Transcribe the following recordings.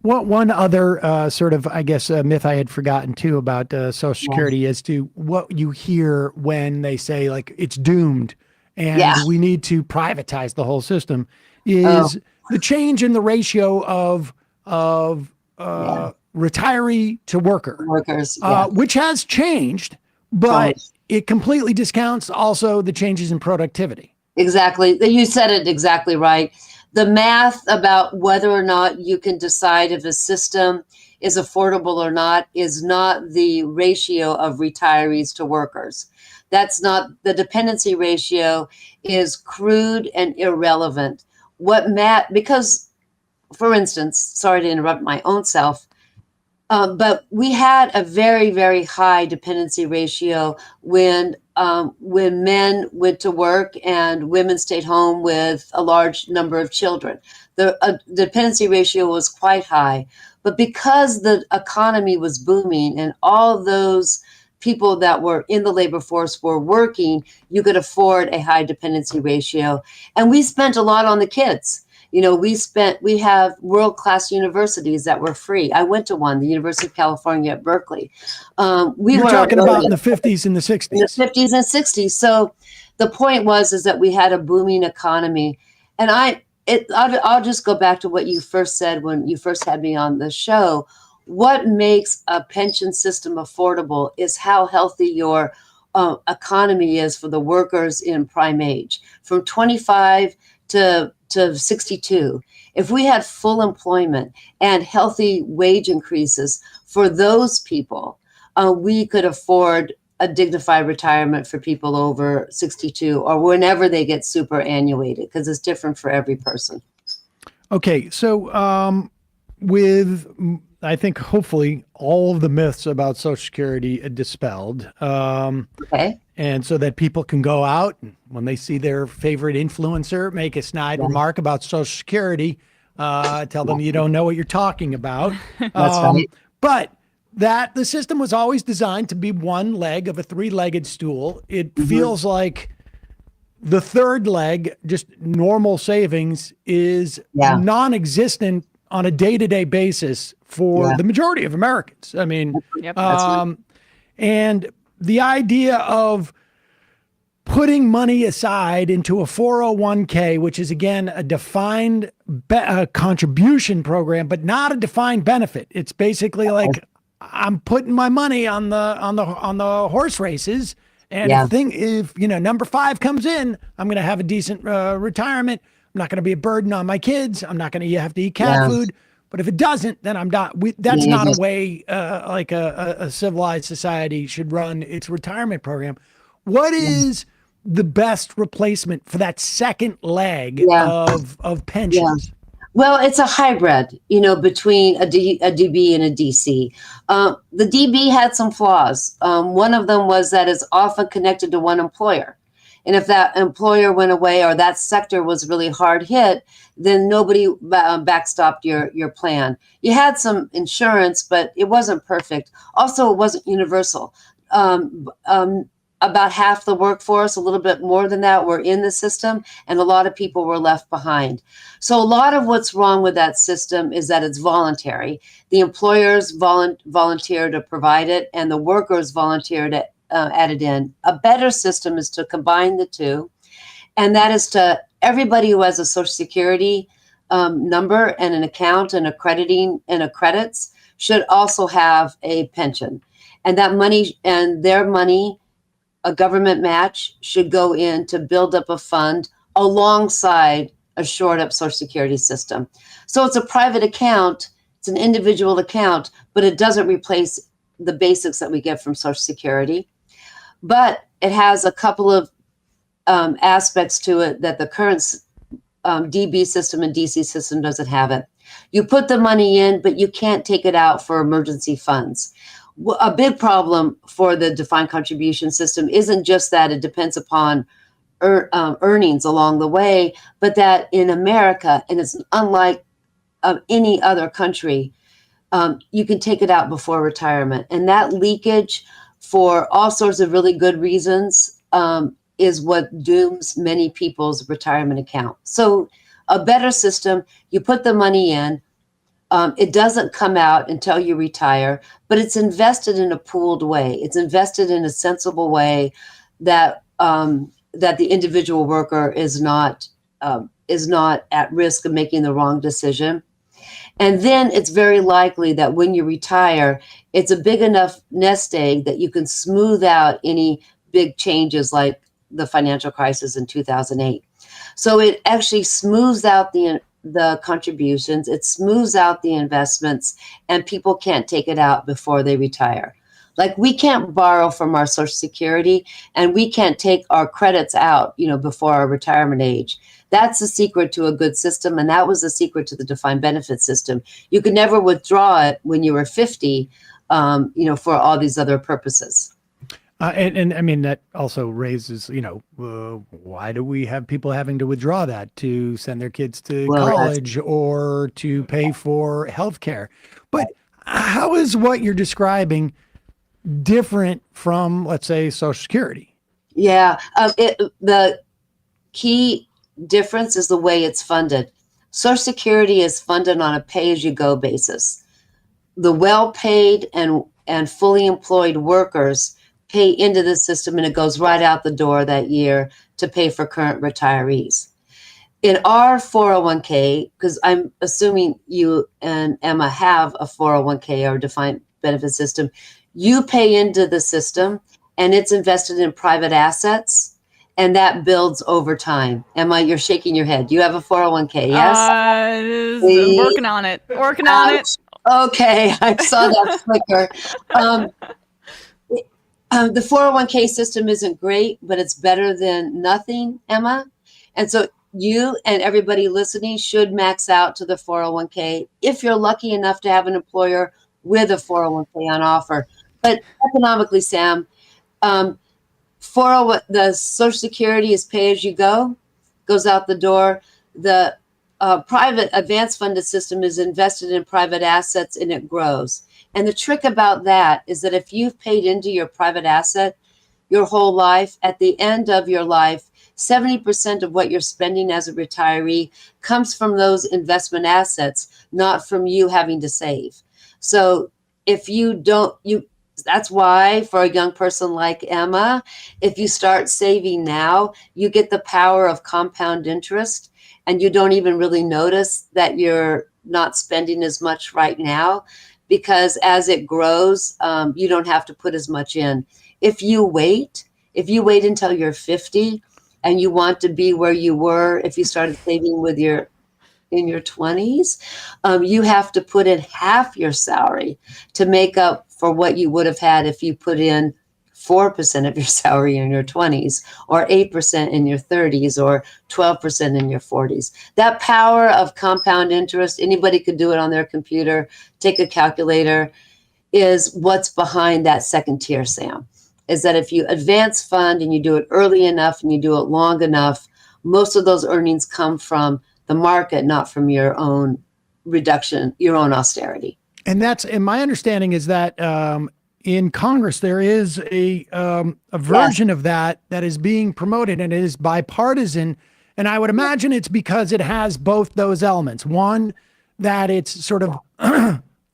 What one other sort of, I guess, myth I had forgotten too about Social Security as to what you hear when they say like it's doomed Yeah. and we need to privatize the whole system Oh, is the change in the ratio of yeah. retiree to worker, Workers. Yeah. which has changed, but Totally. it completely discounts also the changes in productivity. Exactly. You said it exactly right. The math about whether or not you can decide if a system is affordable or not is not the ratio of retirees to workers. That's not the dependency ratio is crude and irrelevant. Because, for instance, sorry to interrupt my own self, but we had a very, very high dependency ratio when men went to work and women stayed home with a large number of children. The dependency ratio was quite high. But because the economy was booming and all those people that were in the labor force were working, you could afford a high dependency ratio. And we spent a lot on the kids. We have world-class universities that were free. I went to one, the University of California at Berkeley. We You're were talking about in the 50s and the in the 60s. 50s and 60s. So the point is that we had a booming economy. And I'll just go back to what you first said when you first had me on the show. What makes a pension system affordable is how healthy your economy is for the workers in prime age, from 25 to 62. If we had full employment and healthy wage increases for those people, we could afford a dignified retirement for people over 62 or whenever they get superannuated, because it's different for every person. Okay, so with I think hopefully all of the myths about Social Security dispelled, Okay. and so that people can go out and when they see their favorite influencer make a snide remark about Social Security, tell them you don't know what you're talking about. That's right. But that the system was always designed to be one leg of a three-legged stool. It feels like the third leg, just normal savings, is Yeah. non-existent on a day-to-day basis for Yeah. the majority of Americans. I mean, Yep. and the idea of putting money aside into a 401k, which is again a defined contribution program, but not a defined benefit. It's basically like I'm putting my money on the horse races, and Yeah. if number 5 comes in, I'm going to have a decent retirement. I'm not going to be a burden on my kids. I'm not going to have to eat cat Yeah. food. But if it doesn't, then I'm not. That's Yeah, not a just- way like a civilized society should run its retirement program. What is the best replacement for that second leg Yeah. of pensions? Well, it's a hybrid, between a DB and a DC. The DB had some flaws. One of them was that it's often connected to one employer. And if that employer went away or that sector was really hard hit, then nobody backstopped your plan. You had some insurance, but it wasn't perfect. Also, it wasn't universal. About half the workforce, a little bit more than that, were in the system, and a lot of people were left behind. So a lot of what's wrong with that system is that it's voluntary. The employers volunteer to provide it, and the workers volunteer to add it in. A better system is to combine the two, and that is to everybody who has a Social Security number and an account and accrediting and accredits should also have a pension, and that money and their money, a government match, should go in to build up a fund alongside a shored up Social Security system. So it's a private account, it's an individual account, but it doesn't replace the basics that we get from Social Security. But it has a couple of aspects to it that the current DB system and DC system doesn't have it. You put the money in, but you can't take it out for emergency funds. A big problem for the defined contribution system isn't just that it depends upon earnings along the way, but that in America, and it's unlike any other country, you can take it out before retirement. And that leakage, for all sorts of really good reasons, is what dooms many people's retirement account. So a better system, you put the money in, It doesn't come out until you retire, but it's invested in a pooled way. It's invested in a sensible way that that the individual worker is not at risk of making the wrong decision. And then it's very likely that when you retire, it's a big enough nest egg that you can smooth out any big changes like the financial crisis in 2008. So it actually smooths out the contributions, it smooths out the investments, and people can't take it out before they retire. Like, we can't borrow from our Social Security, and we can't take our credits out, before our retirement age. That's the secret to a good system, and that was the secret to the defined benefit system. You could never withdraw it when you were 50, for all these other purposes. And I mean, that also raises, why do we have people having to withdraw that to send their kids to college or to pay for healthcare? But how is what you're describing different from, let's say, Social Security? Yeah, the key difference is the way it's funded. Social Security is funded on a pay-as-you-go basis. The well-paid and fully employed workers pay into the system, and it goes right out the door that year to pay for current retirees. In our 401k, because I'm assuming you and Emma have a 401k or defined benefit system, you pay into the system and it's invested in private assets, and that builds over time. Emma, you're shaking your head. You have a 401k, yes? Working on it. Working on it. Okay, I saw that flicker. The 401k system isn't great, but it's better than nothing, Emma. And so you and everybody listening should max out to the 401k if you're lucky enough to have an employer with a 401k on offer. But economically, Sam, the Social Security is pay as you go, goes out the door. The private advanced funded system is invested in private assets, and it grows. And the trick about that is that if you've paid into your private asset your whole life, at the end of your life, 70% of what you're spending as a retiree comes from those investment assets, not from you having to save. So if you don't, that's why for a young person like Emma, if you start saving now, you get the power of compound interest, and you don't even really notice that you're not spending as much right now, because as it grows, you don't have to put as much in. If you wait until you're 50 and you want to be where you were if you started saving in your 20s, you have to put in half your salary to make up for what you would have had if you put in 4% of your salary in your 20s, or 8% in your 30s, or 12% in your 40s. That power of compound interest, anybody could do it on their computer, take a calculator, is what's behind that second tier, Sam. Is that if you advance fund and you do it early enough and you do it long enough, most of those earnings come from the market, not from your own reduction, your own austerity. And my understanding is that in Congress, there is a version of that is being promoted, and it is bipartisan. And I would imagine it's because it has both those elements. One, that it's sort of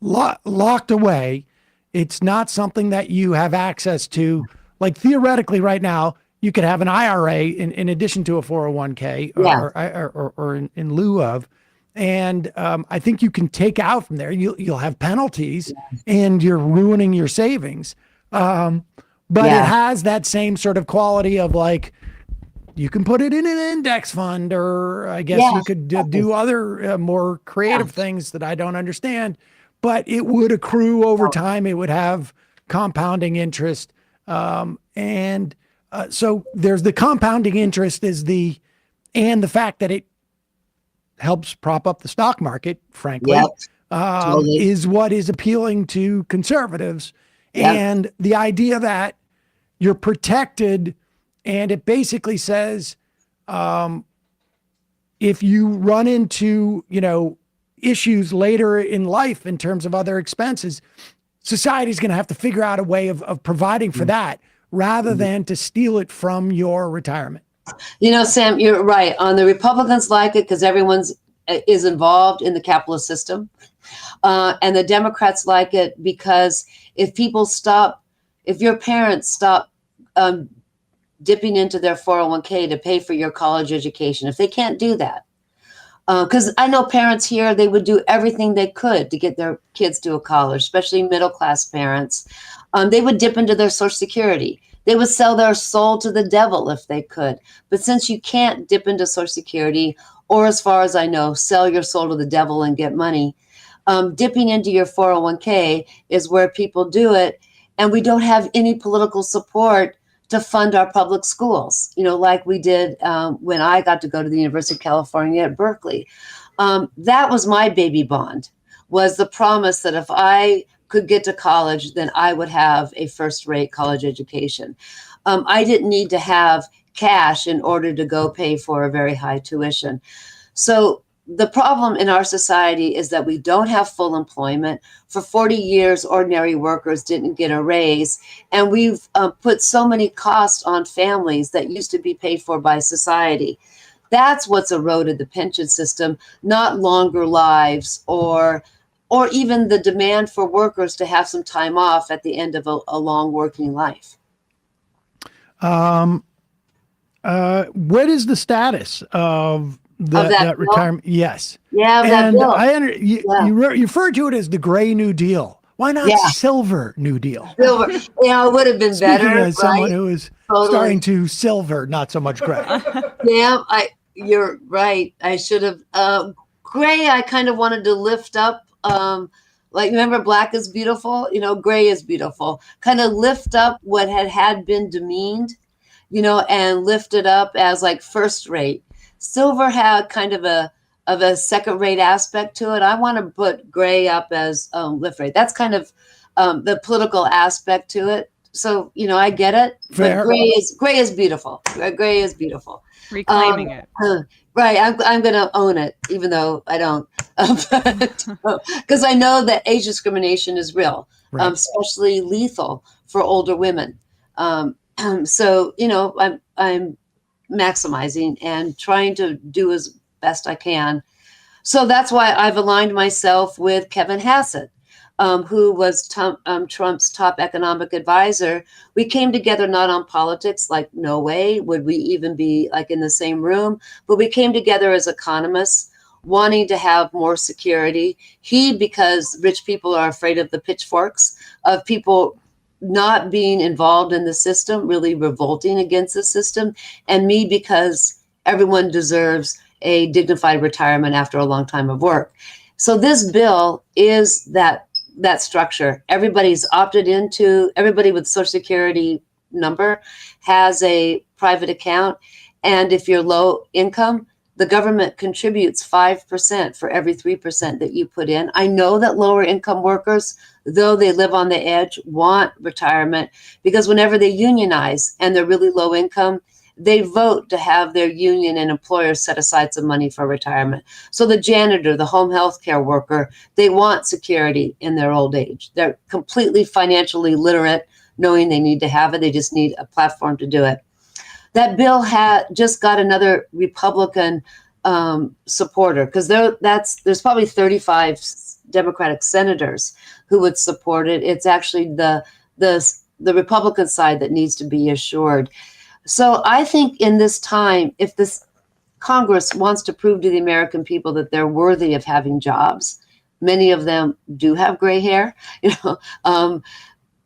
locked away. It's not something that you have access to. Like, theoretically right now, you could have an IRA in addition to a 401k or in lieu of. And I think you can take out from there. You'll have penalties, and you're ruining your savings. But it has that same sort of quality of, like, you can put it in an index fund, or I guess you could do other more creative things that I don't understand. But it would accrue over time. It would have compounding interest. So there's the compounding interest and the fact that it helps prop up the stock market, frankly, is what is appealing to conservatives. And the idea that you're protected, and it basically says, if you run into, issues later in life in terms of other expenses, society's going to have to figure out a way of providing for that, rather than to steal it from your retirement. Sam, you're right. On the Republicans like it because everyone's is involved in the capitalist system. And the Democrats like it because if your parents stop dipping into their 401k to pay for your college education, if they can't do that, because I know parents here, they would do everything they could to get their kids to a college, especially middle-class parents. They would dip into their Social Security. They would sell their soul to the devil if they could. But since you can't dip into Social Security, or as far as I know, sell your soul to the devil and get money, dipping into your 401k is where people do it. And we don't have any political support to fund our public schools, like we did when I got to go to the University of California at Berkeley. That was my baby bond, was the promise that if I could get to college, then I would have a first-rate college education. I didn't need to have cash in order to go pay for a very high tuition. So the problem in our society is that we don't have full employment. For 40 years, ordinary workers didn't get a raise. And we've put so many costs on families that used to be paid for by society. That's what's eroded the pension system, not longer lives or even the demand for workers to have some time off at the end of a long working life. What is the status of that retirement? Yes. Yeah, and that bill. You refer to it as the Gray New Deal. Why not Silver New Deal? Silver. It would have been Speaking better. as someone who is starting to silver, not so much gray. Yeah, you're right. I should have. Gray, I kind of wanted to lift up. Remember, black is beautiful. Gray is beautiful. Kind of lift up what had been demeaned, and lift it up as like first rate. Silver had kind of a second rate aspect to it. I want to put gray up as lift rate. That's kind of the political aspect to it. So I get it. Fair. But gray is beautiful. Gray is beautiful. Reclaiming it. Right. I'm going to own it, even though I don't, because I know that age discrimination is real, right. Especially lethal for older women. So I'm maximizing and trying to do as best I can. So that's why I've aligned myself with Kevin Hassett, who was Trump's top economic advisor. We came together not on politics, like no way would we even be like in the same room, but we came together as economists wanting to have more security. Because rich people are afraid of the pitchforks of people not being involved in the system, really revolting against the system, and me because everyone deserves a dignified retirement after a long time of work. So this bill is that structure. Everybody's opted into, everybody with Social Security number has a private account. And if you're low income, the government contributes 5% for every 3% that you put in. I know that lower income workers, though they live on the edge, want retirement because whenever they unionize and they're really low income, they vote to have their union and employers set aside some money for retirement. So the janitor, the home health care worker, they want security in their old age. They're completely financially literate, knowing they need to have it. They just need a platform to do it. That bill just got another Republican supporter because there's probably 35 Democratic senators who would support it. It's actually the Republican side that needs to be assured. So I think in this time, if this Congress wants to prove to the American people that they're worthy of having jobs, many of them do have gray hair,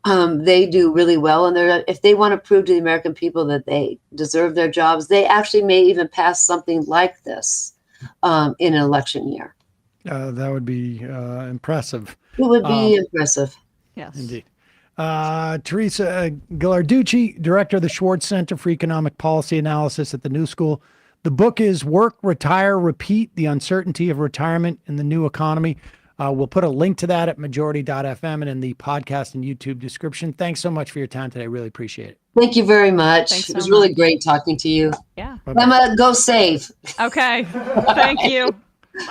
they do really well. And if they want to prove to the American people that they deserve their jobs, they actually may even pass something like this in an election year. That would be impressive. It would be impressive. Yes. Indeed. Teresa Ghilarducci, director of the Schwartz Center for Economic Policy Analysis at the New School. The book is Work, Retire, Repeat, The Uncertainty of Retirement in the New Economy. We'll put a link to that at majority.fm and in the podcast and YouTube description. Thanks so much for your time today. Really appreciate it. Thank you very much. It was really great talking to you. Yeah. Emma, go save. Okay. Thank you.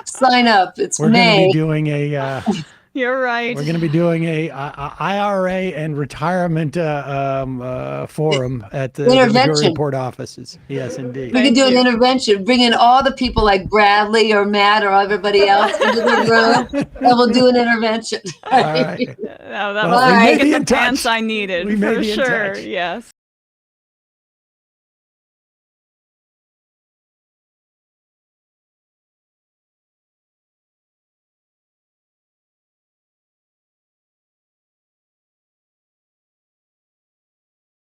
Sign up. It's We're May. going to be doing You're right. We're going to be doing a IRA and retirement forum at the Missouri Intervention. Port offices. Yes, indeed. We Thank can do an you. intervention, bring in all the people like Bradley or Matt or everybody else into the room, and we'll do an intervention. All right. Oh, that Well, was we may get be the in touch. pants I needed We may for be in sure. touch. Yes.